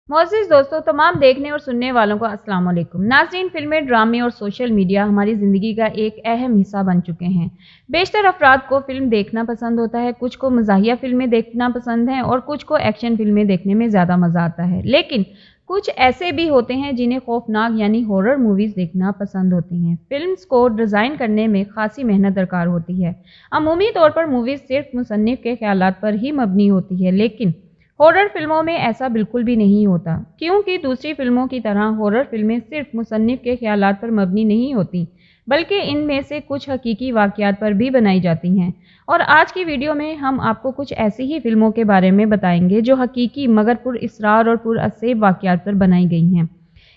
मोअज़्ज़िज़ दोस्तों, तमाम देखने और सुनने वालों को अस्सलाम वालेकुम। नाज़रीन, फ़िल्में, ड्रामे और सोशल मीडिया हमारी ज़िंदगी का एक अहम हिस्सा बन चुके हैं। बेशतर अफ़राद को फ़िल्म देखना पसंद होता है, कुछ को मज़ाहिया फ़िल्में देखना पसंद है और कुछ को एक्शन फ़िल्में देखने में ज़्यादा मज़ा आता है। लेकिन कुछ ऐसे भी होते हैं जिन्हें खौफ़नाक यानी हॉरर मूवीज़ देखना पसंद होती हैं। फ़िल्म्स को डिज़ाइन करने में ख़ासी मेहनत दरकार होती है। अमूमी तौर पर मूवीज़ सिर्फ़ मुसन्निफ़ के ख़यालात पर ही मबनी होती है, लेकिन हॉरर फिल्मों में ऐसा बिल्कुल भी नहीं होता, क्योंकि दूसरी फिल्मों की तरह हॉरर फिल्में सिर्फ मुसन्निफ़ के ख़यालात पर मबनी नहीं होती, बल्कि इनमें से कुछ हकीकी वाक़यात पर भी बनाई जाती हैं। और आज की वीडियो में हम आपको कुछ ऐसी ही फिल्मों के बारे में बताएंगे जो हकीकी मगर पुरअसरार और पुरअसैब वाक़यात पर बनाई गई हैं।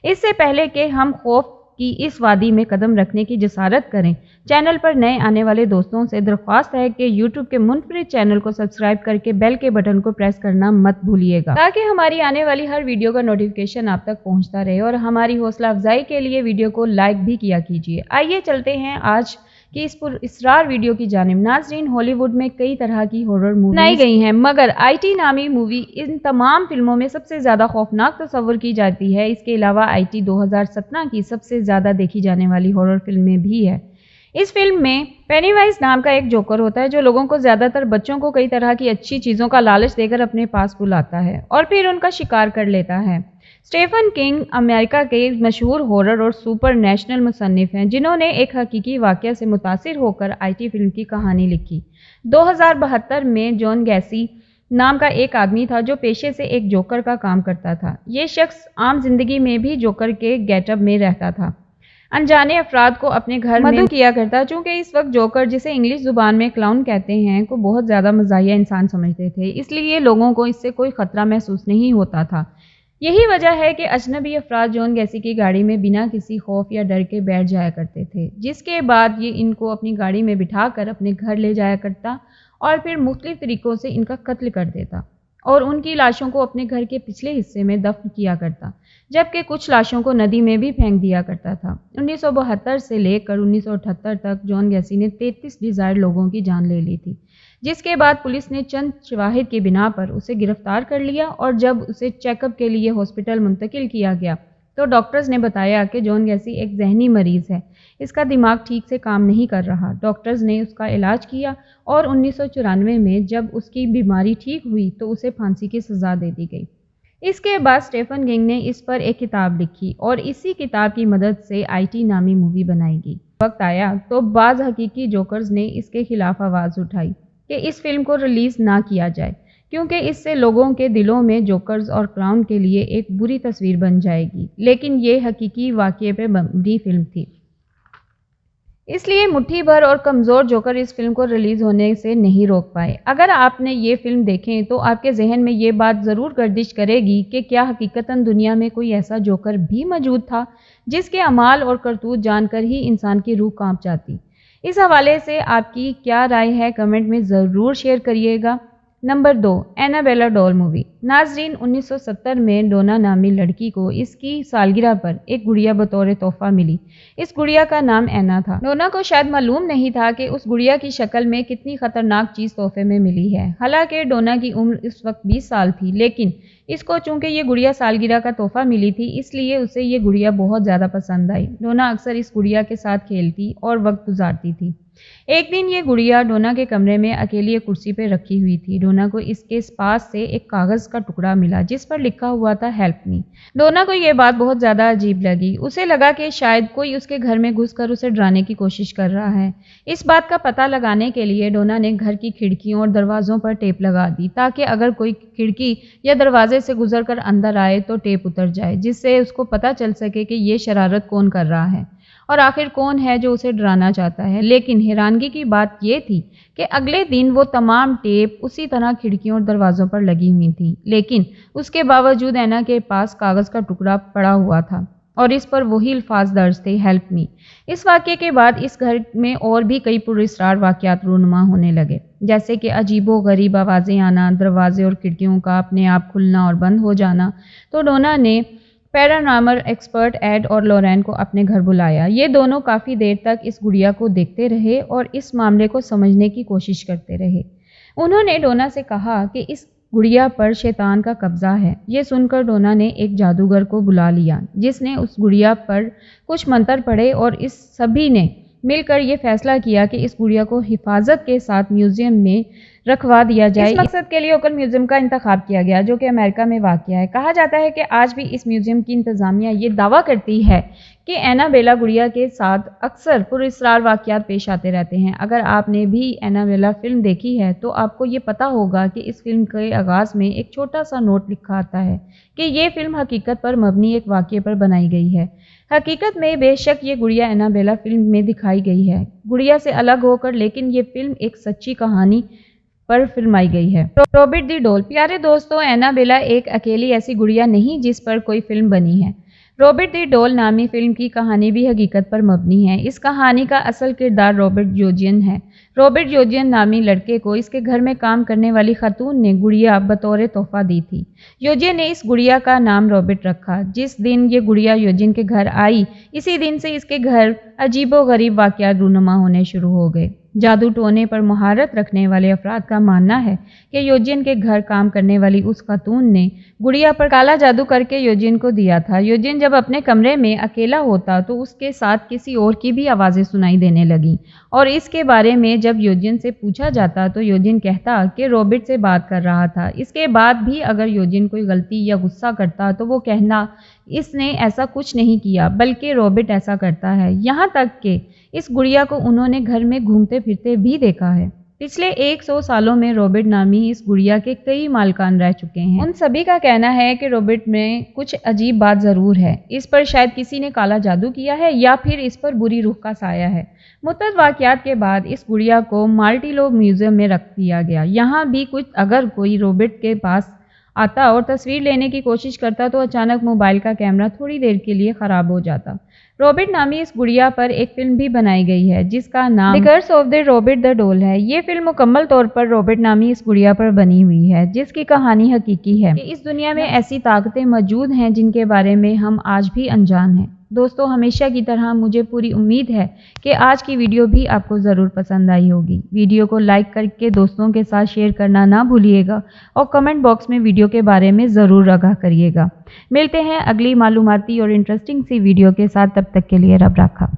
इससे पहले कि हम खौफ की इस वादी में कदम रखने की जसारत करें, चैनल पर नए आने वाले दोस्तों से दरख्वास्त है कि यूट्यूब के मुनफरिद चैनल को सब्सक्राइब करके बेल के बटन को प्रेस करना मत भूलिएगा, ताकि हमारी आने वाली हर वीडियो का नोटिफिकेशन आप तक पहुंचता रहे। और हमारी हौसला अफजाई के लिए वीडियो को लाइक भी किया कीजिए। आइए चलते हैं आज कि इस पुरअसरार वीडियो की जानिब। नाज़रीन, हॉलीवुड में कई तरह की हॉरर मूवी बनाई गई हैं, मगर IT नामी मूवी इन तमाम फिल्मों में सबसे ज़्यादा खौफनाक तस्वुर की जाती है। इसके अलावा IT 2017 की सबसे ज़्यादा देखी जाने वाली हॉरर फिल्म भी है। इस फिल्म में पेनीवाइज नाम का एक जोकर होता है, जो लोगों को, ज़्यादातर बच्चों को, कई तरह की अच्छी चीज़ों का लालच देकर अपने पास बुलाता है और फिर उनका शिकार कर लेता है। स्टीफन किंग अमेरिका के मशहूर हॉरर और सुपर नेशनल मुसन्निफ़ हैं, जिन्होंने एक हकीकी वाक़या से मुतासिर होकर IT फिल्म की कहानी लिखी। 2072 में जॉन गैसी नाम का एक आदमी था जो पेशे से एक जोकर का काम करता था। ये शख्स आम जिंदगी में भी जोकर के गेटअप में रहता था। अनजाने अफराद को अपने घर में मदद किया करता, चूँकि इस वक्त जोकर, जिसे इंग्लिश ज़ुबान में क्लाउन कहते हैं, को बहुत ज़्यादा मज़ाहिया इंसान समझते थे, इसलिए लोगों को इससे कोई ख़तरा महसूस नहीं होता था। यही वजह है कि अजनबी अफराद जॉन गैसी की गाड़ी में बिना किसी खौफ या डर के बैठ जाया करते थे, जिसके बाद ये इनको अपनी गाड़ी में बिठाकर अपने घर ले जाया करता और फिर मुख्तलिफ तरीक़ों से इनका कत्ल कर देता और उनकी लाशों को अपने घर के पिछले हिस्से में दफन किया करता, जबकि कुछ लाशों को नदी में भी फेंक दिया करता था। 1972 से लेकर 1978 तक जॉन गैसी ने 33 डिज़ायर लोगों की जान ले ली थी, जिसके बाद पुलिस ने चंद शवाहिद की बिना पर उसे गिरफ्तार कर लिया और जब उसे चेकअप के लिए हॉस्पिटल मुंतकिल किया गया तो डॉक्टर्स ने बताया कि जॉन गैसी एक जहनी मरीज़ है, इसका दिमाग ठीक से काम नहीं कर रहा। डॉक्टर्स ने उसका इलाज किया और 1994 में जब उसकी बीमारी ठीक हुई तो उसे फांसी की सज़ा दे दी गई। इसके बाद स्टीफन किंग ने इस पर एक किताब लिखी और इसी किताब की मदद से IT नामी मूवी बनाएगी। वक्त आया तो बाज़ हकीकी जोकर्स ने इसके खिलाफ आवाज़ उठाई कि इस फिल्म को रिलीज़ ना किया जाए, क्योंकि इससे लोगों के दिलों में जोकर्स और क्लाउन के लिए एक बुरी तस्वीर बन जाएगी। लेकिन ये हकीकी वाक़ये पे मबनी फिल्म थी, इसलिए मुट्ठी भर और कमज़ोर जोकर इस फिल्म को रिलीज़ होने से नहीं रोक पाए। अगर आपने ये फिल्म देखें तो आपके जहन में ये बात ज़रूर गर्दिश करेगी कि क्या हकीकतन दुनिया में कोई ऐसा जोकर भी मौजूद था जिसके अमाल और करतूत जानकर ही इंसान की रूह कांप जाती। इस हवाले से आपकी क्या राय है, कमेंट में ज़रूर शेयर करिएगा। Number 2, Annabelle doll movie. नाज़रीन, 1970 में डोना नामी लड़की को इसकी सालगिरह पर एक गुड़िया बतौर तोहफा मिली। इस गुड़िया का नाम ऐना था। डोना को शायद मालूम नहीं था कि उस गुड़िया की शक्ल में कितनी ख़तरनाक चीज़ तोहफे में मिली है। हालांकि डोना की उम्र इस वक्त 20 साल थी, लेकिन इसको चूँकि ये गुड़िया सालगिरह का तोहफा मिली थी, इसलिए उसे ये गुड़िया बहुत ज़्यादा पसंद आई। डोना अक्सर इस गुड़िया के साथ खेलती और वक्त गुजारती थी। एक दिन ये गुड़िया डोना के कमरे में अकेली एक कुर्सी पर रखी हुई थी। डोना को इसके पास से एक कागज़ का टुकड़ा मिला जिस पर लिखा हुआ था हेल्प मी। डोना को ये बात बहुत ज़्यादा अजीब लगी। उसे लगा कि शायद कोई उसके घर में घुसकर उसे डराने की कोशिश कर रहा है। इस बात का पता लगाने के लिए डोना ने घर की खिड़कियों और दरवाज़ों पर टेप लगा दी, ताकि अगर कोई खिड़की या दरवाजे से गुजरकर अंदर आए तो टेप उतर जाए, जिससे उसको पता चल सके कि ये शरारत कौन कर रहा है और आखिर कौन है जो उसे डराना चाहता है। लेकिन हैरानगी की बात यह थी कि अगले दिन वो तमाम टेप उसी तरह खिड़कियों और दरवाज़ों पर लगी हुई थी, लेकिन उसके बावजूद ऐना के पास कागज़ का टुकड़ा पड़ा हुआ था और इस पर वही अल्फाज दर्ज थे, हेल्प मी। इस वाक़ये के बाद इस घर में और भी कई पुरअसरार वाक़यात रूनुमा होने लगे, जैसे कि अजीबो गरीब आवाज़ें आना, दरवाजे और खिड़कियों का अपने आप खुलना और बंद हो जाना। तो डोना ने पैरानॉर्मल एक्सपर्ट एड और लॉरेन को अपने घर बुलाया। ये दोनों काफ़ी देर तक इस गुड़िया को देखते रहे और इस मामले को समझने की कोशिश करते रहे। उन्होंने डोना से कहा कि इस गुड़िया पर शैतान का कब्जा है। ये सुनकर डोना ने एक जादूगर को बुला लिया जिसने उस गुड़िया पर कुछ मंत्र पढ़े और इस सभी ने मिलकर ये फैसला किया कि इस गुड़िया को हिफाजत के साथ म्यूजियम में रखवा दिया जाए। इस मकसद के लिए ओकल म्यूजियम का इंतखाब किया गया जो कि अमेरिका में वाक़या है। कहा जाता है कि आज भी इस म्यूजियम की इंतज़ामिया ये दावा करती है कि एनाबेला गुड़िया के साथ अक्सर पुरअसरार वाक़यात पेश आते रहते हैं। अगर आपने भी एनाबेला फ़िल्म देखी है तो आपको ये पता होगा कि इस फिल्म के आगाज़ में एक छोटा सा नोट लिखा आता है कि ये फ़िल्म हकीकत पर मबनी एक वाक़ये पर बनाई गई है। हकीकत में बेशक ये गुड़िया एनाबेला फ़िल्म में दिखाई गई है, गुड़िया से अलग होकर, लेकिन ये फ़िल्म एक सच्ची कहानी पर फिल्माई गई है। रॉबर्ट दी डॉल। प्यारे दोस्तों, एनाबेला एक अकेली ऐसी गुड़िया नहीं जिस पर कोई फिल्म बनी है। रॉबर्ट दी डॉल नामी फिल्म की कहानी भी हकीकत पर मबनी है। इस कहानी का असल किरदार रॉबर्ट योजियन है। रॉबर्ट योजियन नामी लड़के को इसके घर में काम करने वाली खातून ने गुड़िया बतौर तोहफा दी थी। योजियन ने इस गुड़िया का नाम रॉबर्ट रखा। जिस दिन ये गुड़िया योजियन के घर आई, इसी दिन से इसके घर अजीबोगरीब वाक़यात रूनुमा होने शुरू हो गए। जादू टोने पर महारत रखने वाले अफराद का मानना है कि योजियन के घर काम करने वाली उस खातून ने गुड़िया पर काला जादू करके योजियन को दिया था। योजियन जब अपने कमरे में अकेला होता तो उसके साथ किसी और की भी आवाज़ें सुनाई देने लगीं और इसके बारे में जब योजियन से पूछा जाता तो योजियन कहता कि रॉबर्ट से बात कर रहा था। इसके बाद भी अगर योजियन कोई गलती या गुस्सा करता तो वो कहना इसने ऐसा कुछ नहीं किया बल्कि रॉबर्ट ऐसा करता है। यहाँ तक कि इस गुड़िया को उन्होंने घर में घूमते फिरते भी देखा है। पिछले 100 सालों में रॉबर्ट नामी इस गुड़िया के कई मालकान रह चुके हैं। उन सभी का कहना है कि रॉबर्ट में कुछ अजीब बात ज़रूर है। इस पर शायद किसी ने काला जादू किया है या फिर इस पर बुरी रूह का साया है। मुतअद्दिद वाक़यात के बाद इस गुड़िया को मार्टिलो म्यूजियम में रख दिया गया। यहाँ भी कुछ अगर कोई रॉबर्ट के पास आता और तस्वीर लेने की कोशिश करता तो अचानक मोबाइल का कैमरा थोड़ी देर के लिए ख़राब हो जाता। रॉबर्ट नामी इस गुड़िया पर एक फ़िल्म भी बनाई गई है जिसका नाम the curse of the Robert the doll है। ये फ़िल्म मुकम्मल तौर पर रॉबर्ट नामी इस गुड़िया पर बनी हुई है जिसकी कहानी हकीकी है कि इस दुनिया में ऐसी ताकतें मौजूद हैं जिनके बारे में हम आज भी अनजान हैं। दोस्तों, हमेशा की तरह मुझे पूरी उम्मीद है कि आज की वीडियो भी आपको ज़रूर पसंद आई होगी। वीडियो को लाइक करके दोस्तों के साथ शेयर करना ना भूलिएगा और कमेंट बॉक्स में वीडियो के बारे में ज़रूर आगाह करिएगा। मिलते हैं अगली मालूमाती और इंटरेस्टिंग सी वीडियो के साथ, तब तक के लिए रब रखा।